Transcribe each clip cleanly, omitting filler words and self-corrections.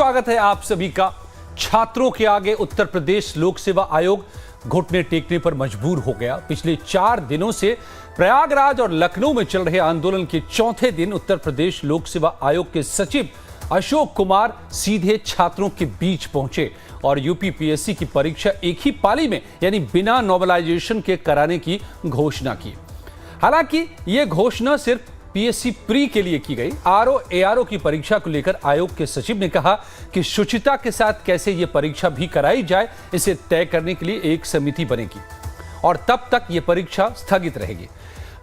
स्वागत है आप सभी का। छात्रों के आगे उत्तर प्रदेश लोक सेवा आयोग घुटने टेकने पर मजबूर हो गया। पिछले 4 दिनों से प्रयागराज और लखनऊ में चल रहे आंदोलन के चौथे दिन उत्तर प्रदेश लोक सेवा आयोग के सचिव अशोक कुमार सीधे छात्रों के बीच पहुंचे और यूपीपीएससी की परीक्षा एक ही पाली में यानी बिना नॉर्मलाइजेशन के कराने की घोषणा की। हालांकि यह घोषणा सिर्फ पीएससी प्री के लिए की गई। आरओ एआरओ की परीक्षा को लेकर आयोग के सचिव ने कहा कि शुचिता के साथ कैसे यह परीक्षा भी कराई जाए, इसे तय करने के लिए एक समिति बनेगी और तब तक यह परीक्षा स्थगित रहेगी।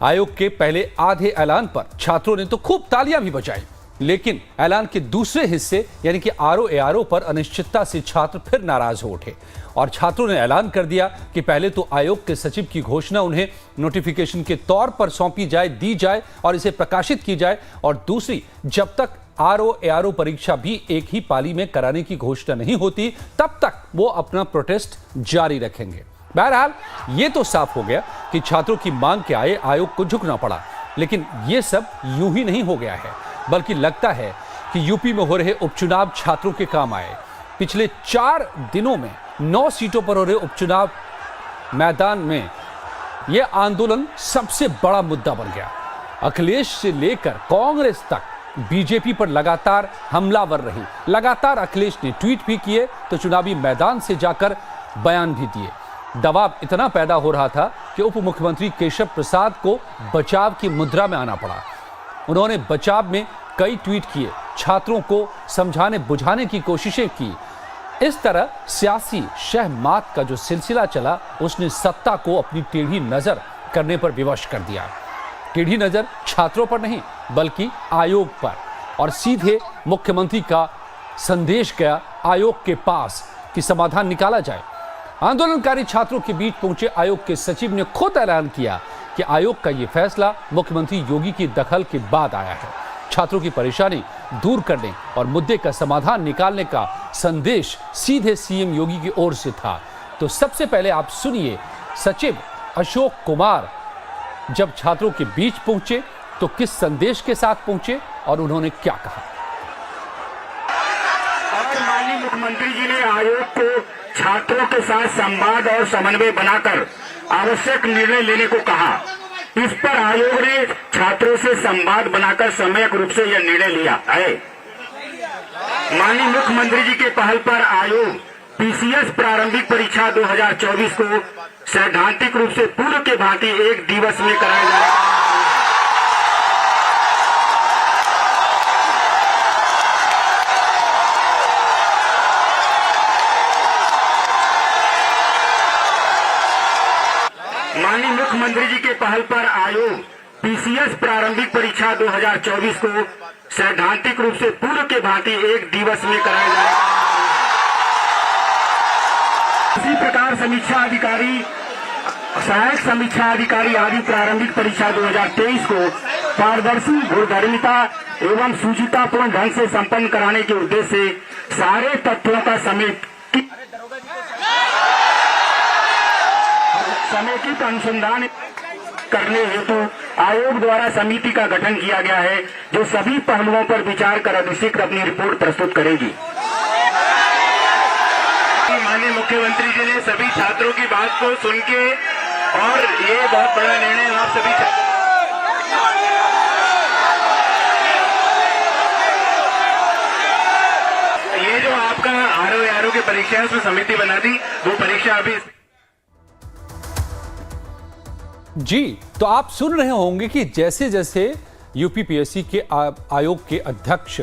आयोग के पहले आधे ऐलान पर छात्रों ने तो खूब तालियां भी बजाई, लेकिन ऐलान के दूसरे हिस्से यानी कि आरओ एआरओ पर अनिश्चितता से छात्र फिर नाराज हो उठे और छात्रों ने ऐलान कर दिया कि पहले तो आयोग के सचिव की घोषणा उन्हें नोटिफिकेशन के तौर पर सौंपी जाए, दी जाए और इसे प्रकाशित की जाए, और दूसरी, जब तक आरओ एआरओ परीक्षा भी एक ही पाली में कराने की घोषणा नहीं होती तब तक वो अपना प्रोटेस्ट जारी रखेंगे। बहरहाल ये तो साफ हो गया कि छात्रों की मांग के आए आयोग को झुकना पड़ा, लेकिन ये सब यूं ही नहीं हो गया है, बल्कि लगता है कि यूपी में हो रहे उपचुनाव छात्रों के काम आए। पिछले 4 दिनों में 9 सीटों पर हो रहे उपचुनाव मैदान में यह आंदोलन सबसे बड़ा मुद्दा बन गया। अखिलेश से लेकर कांग्रेस तक बीजेपी पर लगातार हमलावर रही। लगातार अखिलेश ने ट्वीट भी किए तो चुनावी मैदान से जाकर बयान भी दिए। दबाव इतना पैदा हो रहा था कि उप मुख्यमंत्री केशव प्रसाद को बचाव की मुद्रा में आना पड़ा। उन्होंने बचाव में कई ट्वीट किए, छात्रों को समझाने बुझाने की कोशिशें की। इस तरह सियासी शहमात का जो सिलसिला चला, उसने सत्ता को अपनी टेढ़ी नजर करने पर विवश कर दिया। टेढ़ी नजर छात्रों पर नहीं बल्कि आयोग पर, और सीधे मुख्यमंत्री का संदेश गया आयोग के पास कि समाधान निकाला जाए। आंदोलनकारी छात्रों के बीच पहुंचे आयोग के सचिव ने खुद ऐलान किया कि आयोग का यह फैसला मुख्यमंत्री योगी की दखल के बाद आया है। छात्रों की परेशानी दूर करने और मुद्दे का समाधान निकालने का संदेश सीधे सीएम योगी की ओर से था। तो सबसे पहले आप सुनिए सचिव अशोक कुमार जब छात्रों के बीच पहुंचे तो किस संदेश के साथ पहुंचे और उन्होंने क्या कहा। और माननीय मुख्यमंत्री जी ने आयोग को छात्रों के साथ संवाद और समन्वय बनाकर आवश्यक निर्णय लेने को कहा। इस पर आयोग ने छात्रों से संवाद बनाकर सम्यक रूप से यह निर्णय लिया है। माननीय मुख्यमंत्री जी के पहल पर आयोग पीसीएस प्रारंभिक परीक्षा 2024 को सैद्धांतिक रूप से पूर्व के भांति एक दिवस में कराया जाएगा। माननीय मुख्यमंत्री जी के पहल पर आयोग पीसीएस प्रारंभिक परीक्षा 2024 को सैद्धांतिक रूप से पूर्व के भांति एक दिवस में कराया जाएगा। इसी प्रकार समीक्षा अधिकारी, सहायक समीक्षा अधिकारी आदि प्रारंभिक परीक्षा 2023 को पारदर्शी, भूधर्मिता एवं सुचितापूर्ण ढंग से संपन्न कराने के उद्देश्य से सारे तथ्यों का समेकित अनुसंधान करने हेतु आयोग द्वारा समिति का गठन किया गया है, जो सभी पहलुओं पर विचार कर अतिशीघ्र अपनी रिपोर्ट प्रस्तुत करेगी। माननीय मुख्यमंत्री जी ने सभी छात्रों की बात को सुन के, और ये बहुत बड़ा निर्णय आप सभी ये जो आपका आरओ एआरओ की परीक्षा है उसमें समिति बना दी, वो परीक्षा अभी। जी, तो आप सुन रहे होंगे कि जैसे जैसे यूपीपीएससी के आयोग के अध्यक्ष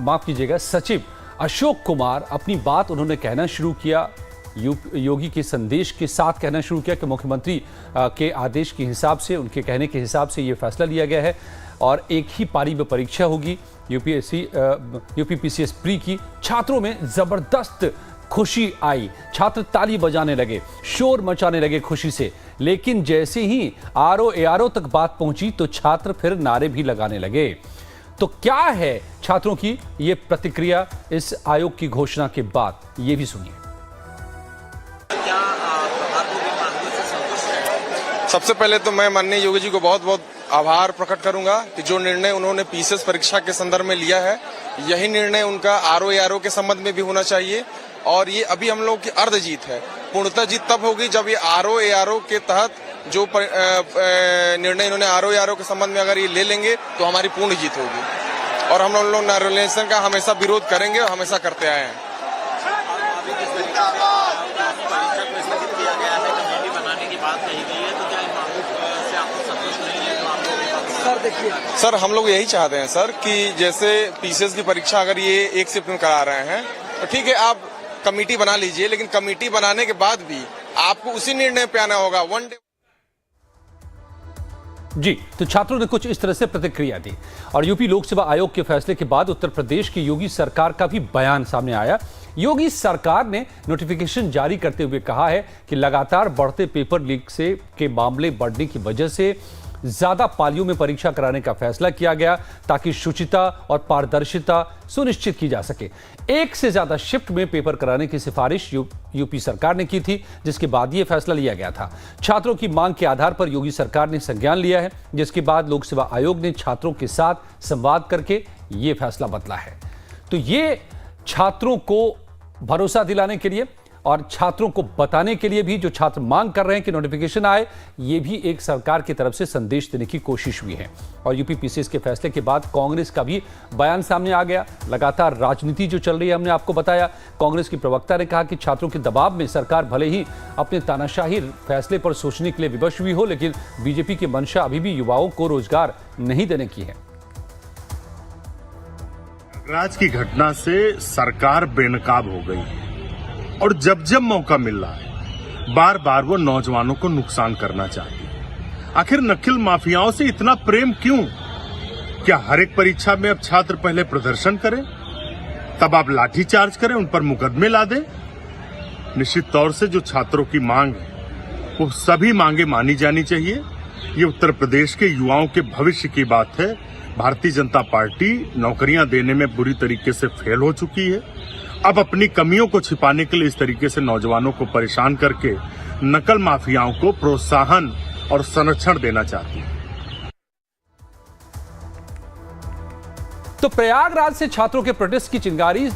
माफ कीजिएगा सचिव अशोक कुमार अपनी बात उन्होंने कहना शुरू किया, योगी के संदेश के साथ कहना शुरू किया कि मुख्यमंत्री के आदेश के हिसाब से, उनके कहने के हिसाब से ये फैसला लिया गया है और एक ही पारी में परीक्षा होगी यूपीपीसीएस प्री की। छात्रों में जबरदस्त खुशी आई, छात्र ताली बजाने लगे, शोर मचाने लगे खुशी से। लेकिन जैसे ही आरओ एआरओ तक बात पहुंची तो छात्र फिर नारे भी लगाने लगे। तो क्या है छात्रों की ये प्रतिक्रिया इस आयोग की घोषणा के बाद, ये भी सुनिए। सबसे पहले तो मैं माननीय योगी जी को बहुत बहुत आभार प्रकट करूंगा कि जो निर्णय उन्होंने पीसीएस परीक्षा के संदर्भ में लिया है, यही निर्णय उनका आरओ के संबंध में भी होना चाहिए। और ये अभी हम लोग की अर्ध जीत है। पूर्णतः जीत तब होगी जब ये आरओ के तहत जो निर्णय इन्होंने आरओ के संबंध में अगर ये ले लेंगे तो हमारी पूर्ण जीत होगी। और हम लोग नैरोलेशन का हमेशा विरोध करेंगे और हमेशा करते आए हैं। सर, हम लोग यही चाहते हैं सर कि जैसे पीसीएस की परीक्षा अगर ये 1 शिफ्ट में करा रहे हैं तो ठीक है, आप कमेटी बना लीजिए, लेकिन कमेटी बनाने के बाद भी आपको उसी निर्णय पे आना होगा। वन डे जी, तो छात्रों ने कुछ इस तरह से प्रतिक्रिया दी। और यूपी लोक सेवा आयोग के फैसले के बाद उत्तर प्रदेश की योगी सरकार का भी बयान सामने आया। योगी सरकार ने नोटिफिकेशन जारी करते हुए कहा है कि लगातार बढ़ते पेपर लीक के मामले बढ़ने की वजह से ज्यादा पालियों में परीक्षा कराने का फैसला किया गया ताकि शुचिता और पारदर्शिता सुनिश्चित की जा सके। 1 से ज्यादा शिफ्ट में पेपर कराने की सिफारिश यूपी सरकार ने की थी, जिसके बाद यह फैसला लिया गया था। छात्रों की मांग के आधार पर योगी सरकार ने संज्ञान लिया है, जिसके बाद लोक सेवा आयोग ने छात्रों के साथ संवाद करके यह फैसला बदला है। तो ये छात्रों को भरोसा दिलाने के लिए और छात्रों को बताने के लिए भी, जो छात्र मांग कर रहे हैं कि नोटिफिकेशन आए, ये भी एक सरकार की तरफ से संदेश देने की कोशिश हुई है। और यूपी पीसीएस के फैसले के बाद कांग्रेस का भी बयान सामने आ गया। लगातार राजनीति जो चल रही है, हमने आपको बताया, कांग्रेस की प्रवक्ता ने कहा कि छात्रों के दबाव में सरकार भले ही अपने तानाशाही फैसले पर सोचने के लिए विवश हुई हो, लेकिन बीजेपी की मंशा अभी भी युवाओं को रोजगार नहीं देने की है। राज की घटना से सरकार बेनकाब हो गई है और जब जब मौका मिल रहा है बार बार वो नौजवानों को नुकसान करना चाहती है। आखिर नक्सल माफियाओं से इतना प्रेम क्यों? क्या हर एक परीक्षा में अब छात्र पहले प्रदर्शन करें, तब आप लाठीचार्ज करें, उन पर मुकदमे ला दें? निश्चित तौर से जो छात्रों की मांग है वो सभी मांगे मानी जानी चाहिए। ये उत्तर प्रदेश के युवाओं के भविष्य की बात है। भारतीय जनता पार्टी नौकरियां देने में बुरी तरीके से फेल हो चुकी है। अब अपनी कमियों को छिपाने के लिए इस तरीके से नौजवानों को परेशान करके नकल माफियाओं को प्रोत्साहन और संरक्षण देना चाहती है। तो प्रयागराज से छात्रों के प्रोटेस्ट की चिंगारी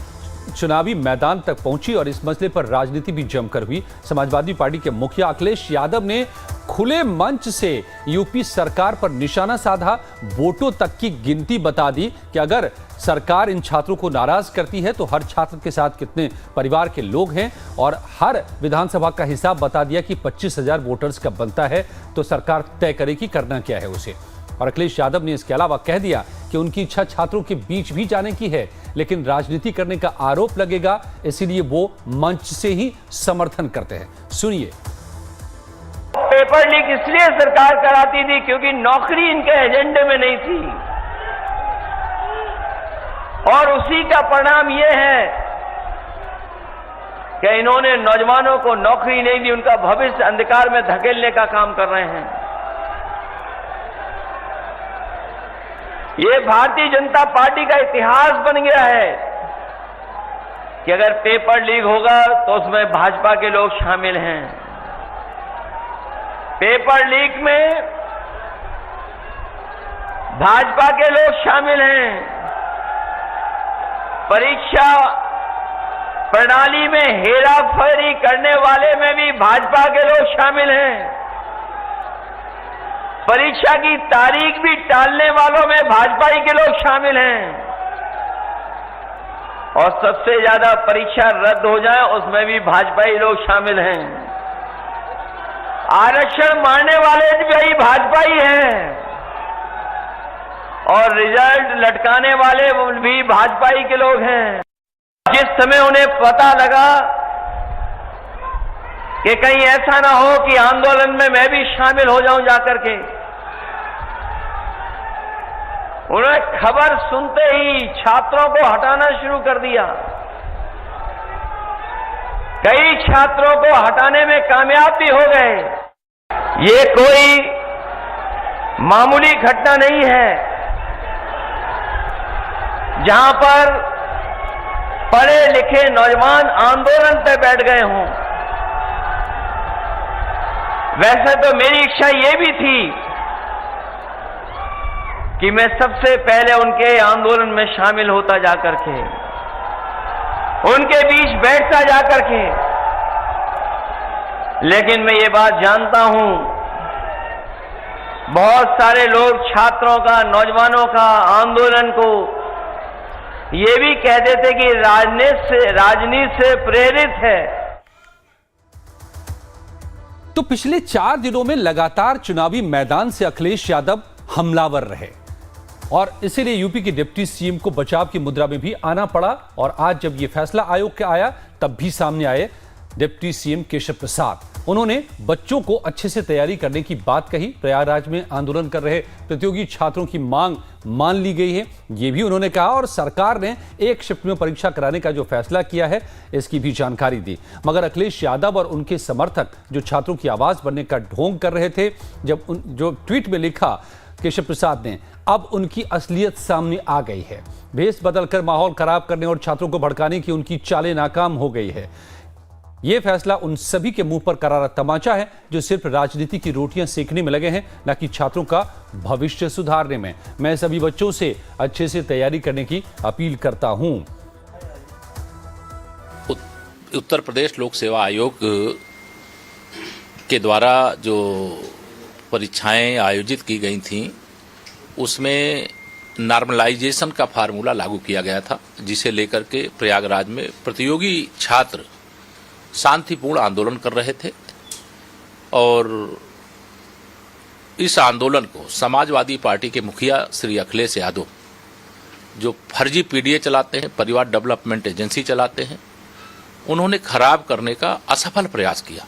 चुनावी मैदान तक पहुंची और इस मसले पर राजनीति भी जमकर हुई। समाजवादी पार्टी के मुखिया अखिलेश यादव ने खुले मंच से यूपी सरकार पर निशाना साधा, वोटों तक की गिनती बता दी कि अगर सरकार इन छात्रों को नाराज करती है तो हर छात्र के साथ कितने परिवार के लोग हैं, और हर विधानसभा का हिसाब बता दिया कि 25,000 वोटर्स का बनता है, तो सरकार तय करेगी करना क्या है उसे। और अखिलेश यादव ने इसके अलावा कह दिया कि उनकी इच्छा छात्रों के बीच भी जाने की है, लेकिन राजनीति करने का आरोप लगेगा, इसीलिए वो मंच से ही समर्थन करते हैं। सुनिए। पेपर लीक इसलिए सरकार कराती थी क्योंकि नौकरी इनके एजेंडे में नहीं थी, और उसी का परिणाम यह है कि इन्होंने नौजवानों को नौकरी नहीं दी, उनका भविष्य अंधकार में धकेलने का काम कर रहे हैं। ये भारतीय जनता पार्टी का इतिहास बन गया है कि अगर पेपर लीक होगा तो उसमें भाजपा के लोग शामिल हैं। पेपर लीक में भाजपा के लोग शामिल हैं। परीक्षा प्रणाली में हेराफेरी करने वाले में भी भाजपा के लोग शामिल हैं। परीक्षा की तारीख भी टालने वालों में भाजपा ही के लोग शामिल हैं, और सबसे ज्यादा परीक्षा रद्द हो जाए उसमें भी भाजपा ही लोग शामिल हैं। आरक्षण मारने वाले भी भाजपा ही हैं, और रिजल्ट लटकाने वाले भी भाजपा ही के लोग हैं। जिस समय उन्हें पता लगा कि कहीं ऐसा ना हो कि आंदोलन में मैं भी शामिल हो जाऊं जाकर के, उन्होंने खबर सुनते ही छात्रों को हटाना शुरू कर दिया। कई छात्रों को हटाने में कामयाब भी हो गए। ये कोई मामूली घटना नहीं है जहां पर पढ़े लिखे नौजवान आंदोलन पे बैठ गए हों। वैसे तो मेरी इच्छा ये भी थी कि मैं सबसे पहले उनके आंदोलन में शामिल होता जाकर के, उनके बीच बैठता जाकर के। लेकिन मैं ये बात जानता हूं, बहुत सारे लोग छात्रों का, नौजवानों का आंदोलन को ये भी कहते थे कि राजनीति से प्रेरित है। तो पिछले 4 दिनों में लगातार चुनावी मैदान से अखिलेश यादव हमलावर रहे और इसीलिए यूपी के डिप्टी सीएम को बचाव की मुद्रा में भी आना पड़ा। और आज जब यह फैसला आयोग के आया तब भी सामने आए डिप्टी सीएम केशव प्रसाद। उन्होंने बच्चों को अच्छे से तैयारी करने की बात कही। प्रयागराज में आंदोलन कर रहे प्रतियोगी छात्रों की मांग मान ली गई है, यह भी उन्होंने कहा। और सरकार ने एक शिफ्ट में परीक्षा कराने का जो फैसला किया है इसकी भी जानकारी दी। मगर अखिलेश यादव और उनके समर्थक जो छात्रों की आवाज बनने का ढोंग कर रहे थे, जो ट्वीट में लिखा केशव प्रसाद ने, अब उनकी असलियत सामने आ गई है। भेष बदलकर माहौल खराब करने और छात्रों को भड़काने की उनकी चालें नाकाम हो गई है। यह फैसला उन सभी के मुंह पर करारा तमाचा है जो सिर्फ राजनीति की रोटियां सेकने में लगे हैं, न कि छात्रों का भविष्य सुधारने में। मैं सभी बच्चों से अच्छे से तैयारी करने की अपील करता हूं। उत्तर प्रदेश लोक सेवा आयोग के द्वारा जो परीक्षाएं आयोजित की गई थीं, उसमें नॉर्मलाइजेशन का फार्मूला लागू किया गया था, जिसे लेकर के प्रयागराज में प्रतियोगी छात्र शांतिपूर्ण आंदोलन कर रहे थे। और इस आंदोलन को समाजवादी पार्टी के मुखिया श्री अखिलेश यादव, जो फर्जी पीडीए चलाते हैं, परिवार डेवलपमेंट एजेंसी चलाते हैं, उन्होंने खराब करने का असफल प्रयास किया।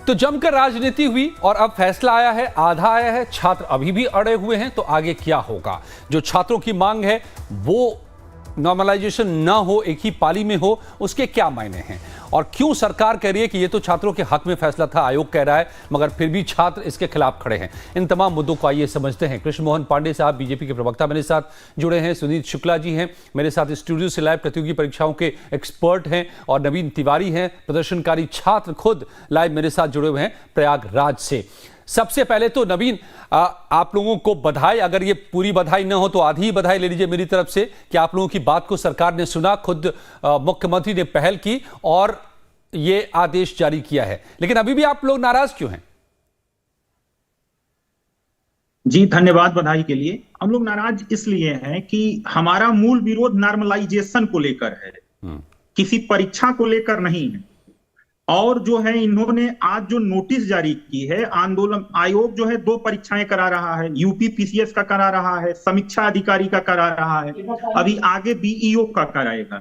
तो जमकर राजनीति हुई और अब फैसला आया है, आधा आया है। छात्र अभी भी अड़े हुए हैं, तो आगे क्या होगा? जो छात्रों की मांग है वो नॉर्मलाइजेशन ना हो, एक ही पाली में हो, उसके क्या मायने हैं? और क्यों सरकार कह रही है कि ये तो छात्रों के हक में फैसला था, आयोग कह रहा है, मगर फिर भी छात्र इसके खिलाफ खड़े हैं? इन तमाम मुद्दों को आइए समझते हैं। कृष्ण मोहन पांडे साहब बीजेपी के प्रवक्ता मेरे साथ जुड़े हैं, सुनीत शुक्ला जी हैं मेरे साथ स्टूडियो से लाइव, प्रतियोगी परीक्षाओं के एक्सपर्ट हैं, और नवीन तिवारी हैं, प्रदर्शनकारी छात्र खुद लाइव मेरे साथ जुड़े हुए हैं प्रयागराज से। सबसे पहले तो नवीन, आप लोगों को बधाई। अगर ये पूरी बधाई न हो तो आधी ही बधाई ले लीजिए मेरी तरफ से कि आप लोगों की बात को सरकार ने सुना, खुद मुख्यमंत्री ने पहल की और ये आदेश जारी किया है। लेकिन अभी भी आप लोग नाराज क्यों हैं? जी धन्यवाद बधाई के लिए। हम लोग नाराज इसलिए हैं कि हमारा मूल विरोध नॉर्मलाइजेशन को लेकर है, किसी परीक्षा को लेकर नहीं है। और जो है इन्होंने आज जो नोटिस जारी की है, आंदोलन आयोग जो है 2 परीक्षाएं करा रहा है, यूपी पीसीएस का करा रहा है, समीक्षा अधिकारी का करा रहा है, अभी आगे बीईओ का कराएगा।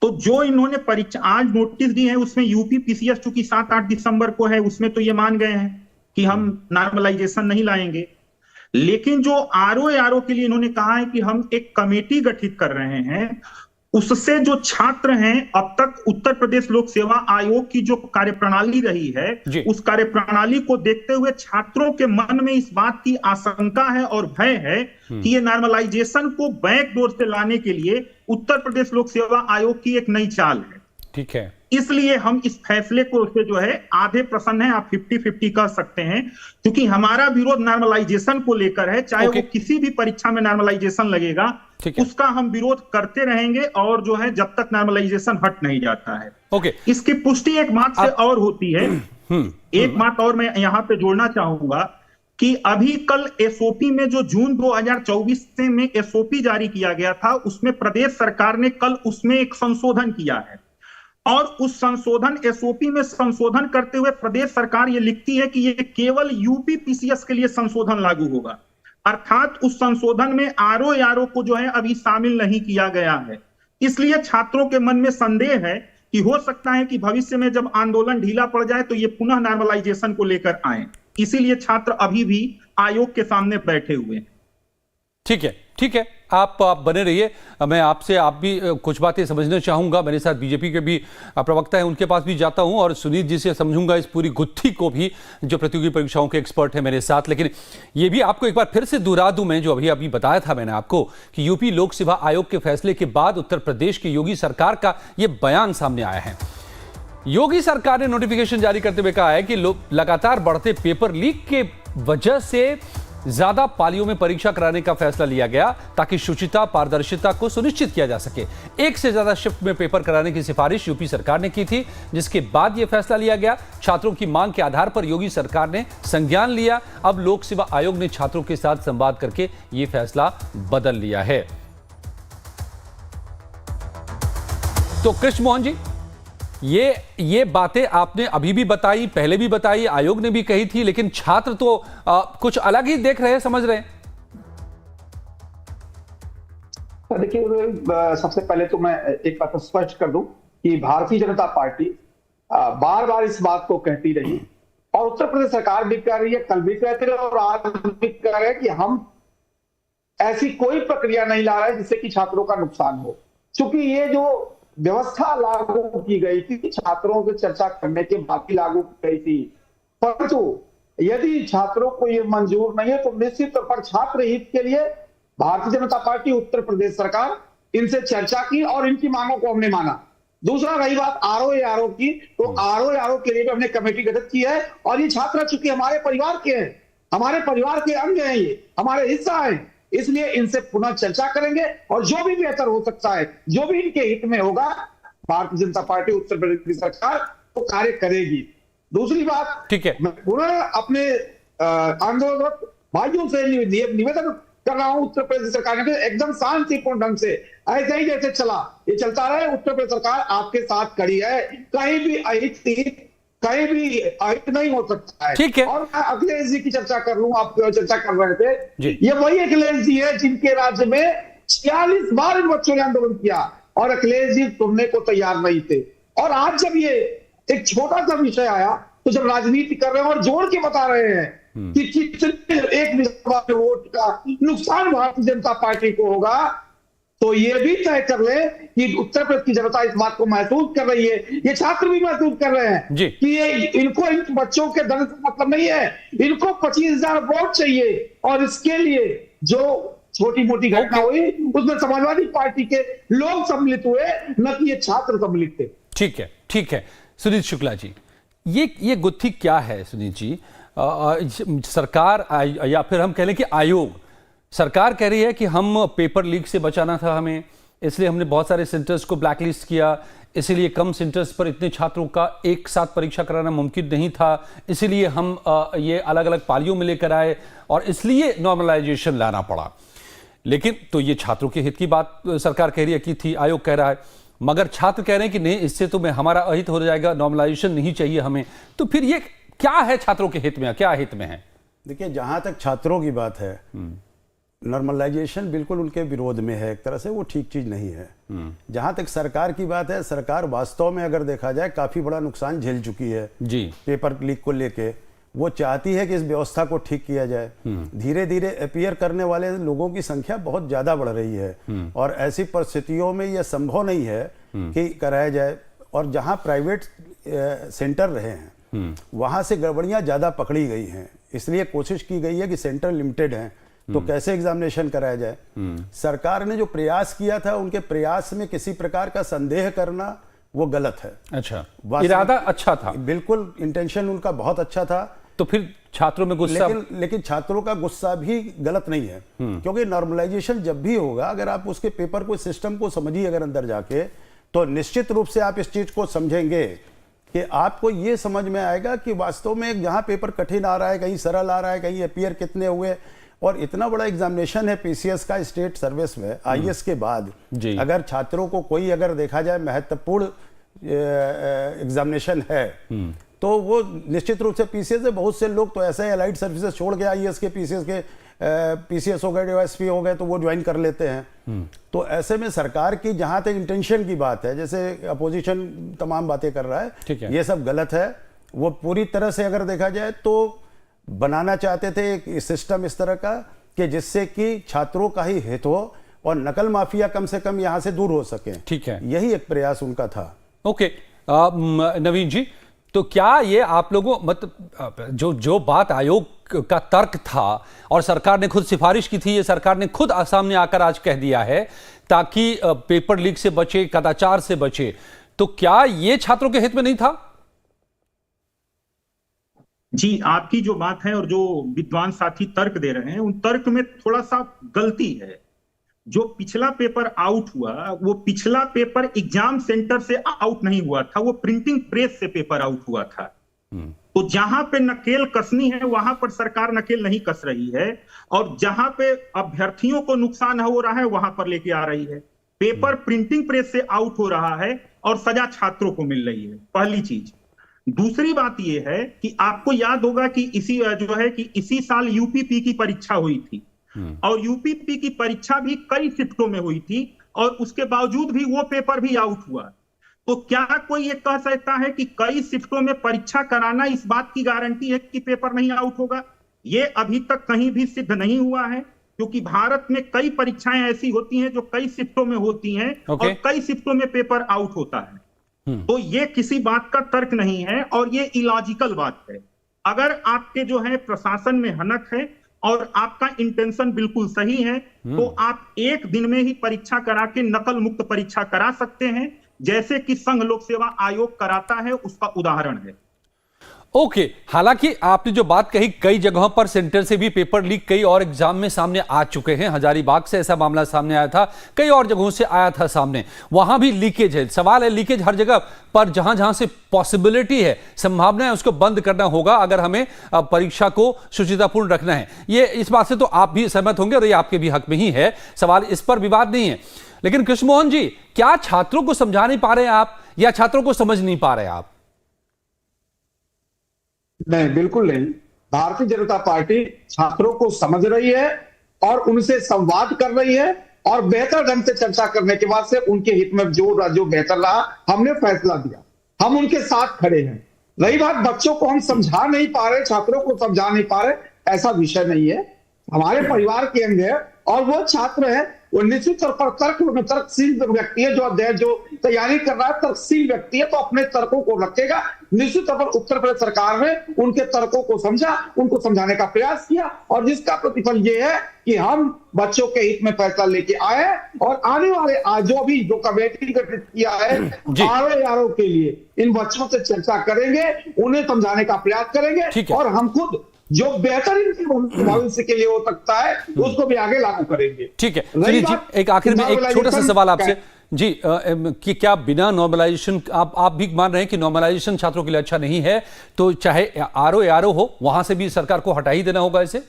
तो जो इन्होंने परीक्षा आज नोटिस दी है उसमें यूपी पीसीएस चूंकि 7-8 दिसंबर को है, उसमें तो ये मान गए हैं कि हम नॉर्मलाइजेशन नहीं लाएंगे। लेकिन जो आरओ के लिए इन्होंने कहा है कि हम एक कमेटी गठित कर रहे हैं, उससे जो छात्र हैं, अब तक उत्तर प्रदेश लोक सेवा आयोग की जो कार्यप्रणाली रही है, उस कार्यप्रणाली को देखते हुए छात्रों के मन में इस बात की आशंका है और भय है कि ये नॉर्मलाइजेशन को बैक डोर से लाने के लिए उत्तर प्रदेश लोक सेवा आयोग की एक नई चाल है। ठीक है, इसलिए हम इस फैसले को से जो है आधे प्रसन्न हैं, आप 50-50 कह सकते हैं, क्योंकि हमारा विरोध नॉर्मलाइजेशन को लेकर है। चाहे वो किसी भी परीक्षा में नॉर्मलाइजेशन लगेगा, उसका हम विरोध करते रहेंगे, और जो है जब तक नॉर्मलाइजेशन हट नहीं जाता है। इसकी पुष्टि एक बात से और होती है। एक बात और मैं यहां पे जोड़ना चाहूंगा कि अभी कल एसओपी में जो जून 2024 में एसओपी जारी किया गया था, उसमें प्रदेश सरकार ने कल उसमें एक संशोधन किया है। और उस संशोधन एसओपी में संशोधन करते हुए प्रदेश सरकार ये लिखती है कि ये केवल यूपी पीसीएस के लिए संशोधन लागू होगा, अर्थात उस संशोधन में आरओ को जो है अभी शामिल नहीं किया गया है। इसलिए छात्रों के मन में संदेह है कि हो सकता है कि भविष्य में जब आंदोलन ढीला पड़ जाए तो ये पुनः नॉर्मलाइजेशन को लेकर आए। इसीलिए छात्र अभी भी आयोग के सामने बैठे हुए हैं। ठीक है, ठीक है, आप बने रहिए। मैं आपसे आप भी कुछ बातें समझना चाहूंगा। मेरे साथ बीजेपी के भी प्रवक्ता हैं, उनके पास भी जाता हूं और सुनीत जी से समझूंगा इस पूरी गुत्थी को भी, जो प्रतियोगी परीक्षाओं के एक्सपर्ट हैं मेरे साथ। लेकिन ये भी आपको एक बार फिर से दोहरा दूं मैं, जो अभी बताया था मैंने आपको कि यूपी लोक सेवा आयोग के फैसले के बाद उत्तर प्रदेश की योगी सरकार का ये बयान सामने आया है। योगी सरकार ने नोटिफिकेशन जारी करते हुए कहा है कि लगातार बढ़ते पेपर लीक के वजह से ज्यादा पालियों में परीक्षा कराने का फैसला लिया गया ताकि शुचिता पारदर्शिता को सुनिश्चित किया जा सके। एक से ज्यादा शिफ्ट में पेपर कराने की सिफारिश यूपी सरकार ने की थी, जिसके बाद यह फैसला लिया गया। छात्रों की मांग के आधार पर योगी सरकार ने संज्ञान लिया। अब लोक सेवा आयोग ने छात्रों के साथ संवाद करके यह फैसला बदल लिया है। तो कृष्ण मोहन जी, ये बातें आपने अभी भी बताई, पहले भी बताई, आयोग ने भी कही थी, लेकिन छात्र तो कुछ अलग ही देख रहे हैं, समझ रहे हैं। देखिए, सबसे पहले तो मैं एक बात स्पष्ट कर दूं कि भारतीय जनता पार्टी बार बार इस बात को कहती रही और उत्तर प्रदेश सरकार भी कह रही है, कल भी कहते रहे और आज भी कह रहे हैं कि हम ऐसी कोई प्रक्रिया नहीं ला रहे जिससे कि छात्रों का नुकसान हो। क्योंकि ये जो व्यवस्था लागू की गई थी छात्रों से चर्चा करने के बाद ही लागू की गई थी, परंतु यदि छात्रों को ये मंजूर नहीं है तो निश्चित तौर पर छात्र हित के लिए भारतीय जनता पार्टी उत्तर प्रदेश सरकार इनसे चर्चा की और इनकी मांगों को हमने माना। दूसरा, रही बात आरओ की, तो आरओ के लिए भी हमने कमेटी गठित की है और ये छात्र चूंकि हमारे परिवार के हैं, हमारे परिवार के अंग हैं, ये हमारे हिस्सा है, इसलिए इनसे पुनः चर्चा करेंगे और जो भी बेहतर हो सकता है, जो भी इनके हित में होगा, भारतीय जनता पार्टी उत्तर प्रदेश की सरकार तो कार्य करेगी। दूसरी बात, ठीक है, मैं पुनः अपने आंदोलनरत भाइयों से निवेदन कर रहा हूं, उत्तर प्रदेश सरकार ने एकदम शांतिपूर्ण ढंग से ऐसे ही जैसे चला ये चलता रहे। उत्तर प्रदेश सरकार आपके साथ खड़ी है, कहीं भी कहीं भी अहित नहीं हो सकता है। ठीक है। और मैं अखिलेश जी की चर्चा कर लूं, आप चर्चा कर रहे थे, ये वही अखिलेश जी है जिनके राज्य में 46 बार इन बच्चों ने आंदोलन किया और अखिलेश जी सुनने को तैयार नहीं थे। और आज जब ये एक छोटा सा विषय आया तो जब राजनीति कर रहे हैं और जोड़ के बता रहे हैं कि कितने एक विधानसभा वोट का नुकसान भारतीय जनता पार्टी को होगा, तो ये भी तय कर ले कि उत्तर प्रदेश की जनता इस बात को महसूस कर रही है, ये छात्र भी महसूस कर रहे हैं कि ये इनको इन बच्चों के दर्द से मतलब नहीं है, इनको 25,000 वोट चाहिए और इसके लिए जो छोटी मोटी घटना हुई उसमें समाजवादी पार्टी के लोग सम्मिलित हुए, न कि ये छात्र सम्मिलित थे। ठीक है, ठीक है। सुनीत शुक्ला जी, ये गुत्थी क्या है सुनीत जी? सरकार या फिर हम कह लें कि आयोग, सरकार कह रही है कि हम पेपर लीक से बचाना था हमें, इसलिए हमने बहुत सारे सेंटर्स को ब्लैकलिस्ट किया, इसीलिए कम सेंटर्स पर इतने छात्रों का एक साथ परीक्षा कराना मुमकिन नहीं था, इसीलिए हम ये अलग अलग पालियों में लेकर आए और इसलिए नॉर्मलाइजेशन लाना पड़ा। लेकिन तो ये छात्रों के हित की बात सरकार कह रही है कि थी, आयोग कह रहा है, मगर छात्र कह रहे हैं कि नहीं, इससे तो हमारा अहित हो जाएगा, नॉर्मलाइजेशन नहीं चाहिए हमें। तो फिर ये क्या है छात्रों के हित में, क्या हित में है? देखिए, जहां तक छात्रों की बात है, नॉर्मलाइजेशन बिल्कुल उनके विरोध में है, एक तरह से वो ठीक चीज नहीं है। जहां तक सरकार की बात है, सरकार वास्तव में अगर देखा जाए काफी बड़ा नुकसान झेल चुकी है जी पेपर लीक को लेके। वो चाहती है कि इस व्यवस्था को ठीक किया जाए। धीरे धीरे अपीयर करने वाले लोगों की संख्या बहुत ज्यादा बढ़ रही है और ऐसी परिस्थितियों में यह संभव नहीं है कि कराया जाए। और जहां प्राइवेट सेंटर रहे हैं वहां से गड़बड़ियां ज्यादा पकड़ी गई हैं, इसलिए कोशिश की गई है कि सेंटर लिमिटेड हैं तो कैसे एग्जामिनेशन कराया जाए। सरकार ने जो प्रयास किया था, उनके प्रयास में किसी प्रकार का संदेह करना वो गलत है। अच्छा, इरादा अच्छा था, बिल्कुल इंटेंशन उनका बहुत अच्छा था। तो फिर छात्रों में गुस्सा, लेकिन छात्रों का गुस्सा भी गलत नहीं है, क्योंकि नॉर्मलाइजेशन जब भी होगा, अगर आप उसके पेपर को, सिस्टम को समझिए अगर अंदर जाके, तो निश्चित रूप से आप इस चीज को समझेंगे कि आपको ये समझ में आएगा कि वास्तव में जहां पेपर कठिन आ रहा है, कहीं सरल आ रहा है, कहीं अपीयर कितने हुए। और इतना बड़ा एग्जामिनेशन है पीसीएस का स्टेट सर्विस में, आईएएस के बाद अगर छात्रों को कोई अगर देखा जाए महत्वपूर्ण एग्जामिनेशन है तो वो निश्चित रूप से पीसीएस है। बहुत से लोग तो ऐसे अलाइड सर्विसेज छोड़ के आईएएस के पीसीएस हो गए, ओएसपी हो गए, तो वो ज्वाइन कर लेते हैं। तो ऐसे में सरकार की जहां तक इंटेंशन की बात है, जैसे अपोजिशन तमाम बातें कर रहा है, ये सब गलत है। वो पूरी तरह से अगर देखा जाए तो बनाना चाहते थे एक सिस्टम इस तरह का कि जिससे कि छात्रों का ही हित हो और नकल माफिया कम से कम यहां से दूर हो सके। ठीक है, यही एक प्रयास उनका था। ओके, नवीन जी, तो क्या ये आप लोगों मतलब जो बात आयोग का तर्क था और सरकार ने खुद सिफारिश की थी, ये सरकार ने खुद सामने आकर आज कह दिया है ताकि पेपर लीक से बचे, कदाचार से बचे, तो क्या ये छात्रों के हित में नहीं था? जी, आपकी जो बात है और जो विद्वान साथी तर्क दे रहे हैं, उन तर्क में थोड़ा सा गलती है। जो पिछला पेपर आउट हुआ, वो पिछला पेपर एग्जाम सेंटर से आउट नहीं हुआ था, वो प्रिंटिंग प्रेस से पेपर आउट हुआ था। तो जहां पे नकेल कसनी है वहां पर सरकार नकेल नहीं कस रही है, और जहां पे अभ्यर्थियों को नुकसान हो रहा है वहां पर लेके आ रही है। पेपर प्रिंटिंग प्रेस से आउट हो रहा है और सजा छात्रों को मिल रही है, पहली चीज। दूसरी बात यह है कि आपको याद होगा कि इसी साल यूपीपी की परीक्षा हुई थी, और यूपीपी की परीक्षा भी कई शिफ्टों में हुई थी, और उसके बावजूद भी वो पेपर भी आउट हुआ। तो क्या कोई ये कह सकता है कि कई शिफ्टों में परीक्षा कराना इस बात की गारंटी है कि पेपर नहीं आउट होगा? ये अभी तक कहीं भी सिद्ध नहीं हुआ है, क्योंकि भारत में कई परीक्षाएं ऐसी होती हैं जो कई शिफ्टों में होती हैं, और कई शिफ्टों में पेपर आउट होता है। तो ये किसी बात का तर्क नहीं है, और ये इलॉजिकल बात है। अगर आपके जो है प्रशासन में हनक है और आपका इंटेंशन बिल्कुल सही है, तो आप एक दिन में ही परीक्षा करा के नकल मुक्त परीक्षा करा सकते हैं, जैसे कि संघ लोक सेवा आयोग कराता है, उसका उदाहरण है। ओके, हालांकि आपने जो बात कही, कई जगहों पर सेंटर से भी पेपर लीक कई और एग्जाम में सामने आ चुके हैं। हजारीबाग से ऐसा मामला सामने आया था, कई और जगहों से आया था सामने, वहां भी लीकेज है। सवाल है, लीकेज हर जगह पर जहां जहां से पॉसिबिलिटी है, संभावना है, उसको बंद करना होगा अगर हमें परीक्षा को शुचितापूर्ण रखना है। ये इस बात से तो आप भी सहमत होंगे और ये आपके भी हक में ही है, सवाल इस पर विवाद नहीं है। लेकिन कृष्ण मोहन जी, क्या छात्रों को समझा नहीं पा रहे आप, या छात्रों को समझ नहीं पा रहे आप? नहीं, बिल्कुल नहीं। भारतीय जनता पार्टी छात्रों को समझ रही है और उनसे संवाद कर रही है, और बेहतर ढंग से चर्चा करने के बाद से उनके हित में जो बेहतर रहा, हमने फैसला दिया। हम उनके साथ खड़े हैं। रही बात बच्चों को हम समझा नहीं पा रहे, छात्रों को समझा नहीं पा रहे, ऐसा विषय नहीं है। हमारे परिवार के अंग है, और वो छात्र है, वो निश्चित तौर पर तर्कशील व्यक्ति है। जो तैयारी कर रहा है तर्कशील व्यक्ति है, तो अपने तर्कों को रखेगा। निश्चित तौर पर उत्तर प्रदेश सरकार ने उनके तर्कों को समझा, उनको समझाने का प्रयास किया, और जिसका प्रतिफल ये है कि हम बच्चों के हित में फैसला लेके आए, और आने वाले जो कमेटी गठित किया है आरओ के लिए, इन बच्चों से चर्चा करेंगे, उन्हें समझाने का प्रयास करेंगे, और हम खुद जो बेहतर इनके भविष्य के लिए हो सकता है उसको भी आगे लागू करेंगे। ठीक है, चलिए जी, एक आखिर में एक छोटा सा सवाल आपसे जी, कि क्या बिना नॉर्मलाइजेशन, आप भी मान रहे हैं कि नॉर्मलाइजेशन छात्रों के लिए अच्छा नहीं है, तो चाहे आरओ हो, वहां से भी सरकार को हटा ही देना होगा इसे?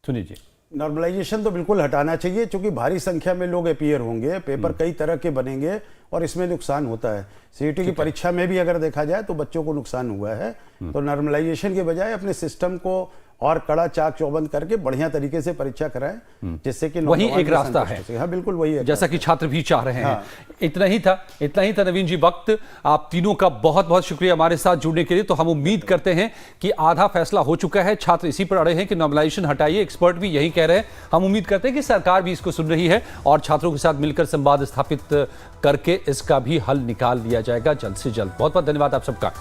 सुनिए जी। नॉर्मलाइजेशन तो बिल्कुल हटाना चाहिए, क्योंकि भारी संख्या में लोग अपीयर होंगे, पेपर कई तरह के बनेंगे, और इसमें नुकसान होता है। सीईटी की परीक्षा में भी अगर देखा जाए तो बच्चों को नुकसान हुआ है। तो नॉर्मलाइजेशन के बजाय अपने सिस्टम को और कड़ा चाक चौबंद करके बढ़िया तरीके से परीक्षा कराएं, जिससे कि वही एक रास्ता है। हाँ, बिल्कुल वही है, जैसा कि छात्र भी चाह रहे हैं। इतना ही था नवीन जी। वक्त आप तीनों का बहुत बहुत शुक्रिया हमारे साथ जुड़ने के लिए। तो हम उम्मीद करते हैं कि आधा फैसला हो चुका है, छात्र इसी पर अड़े हैं कि नॉर्मलाइजेशन हटाइए, एक्सपर्ट भी यही कह रहे हैं। हम उम्मीद करते हैं कि सरकार भी इसको सुन रही है, और छात्रों के साथ मिलकर संवाद स्थापित करके इसका भी हल निकाल लिया जाएगा जल्द से जल्द। बहुत बहुत धन्यवाद आप सबका।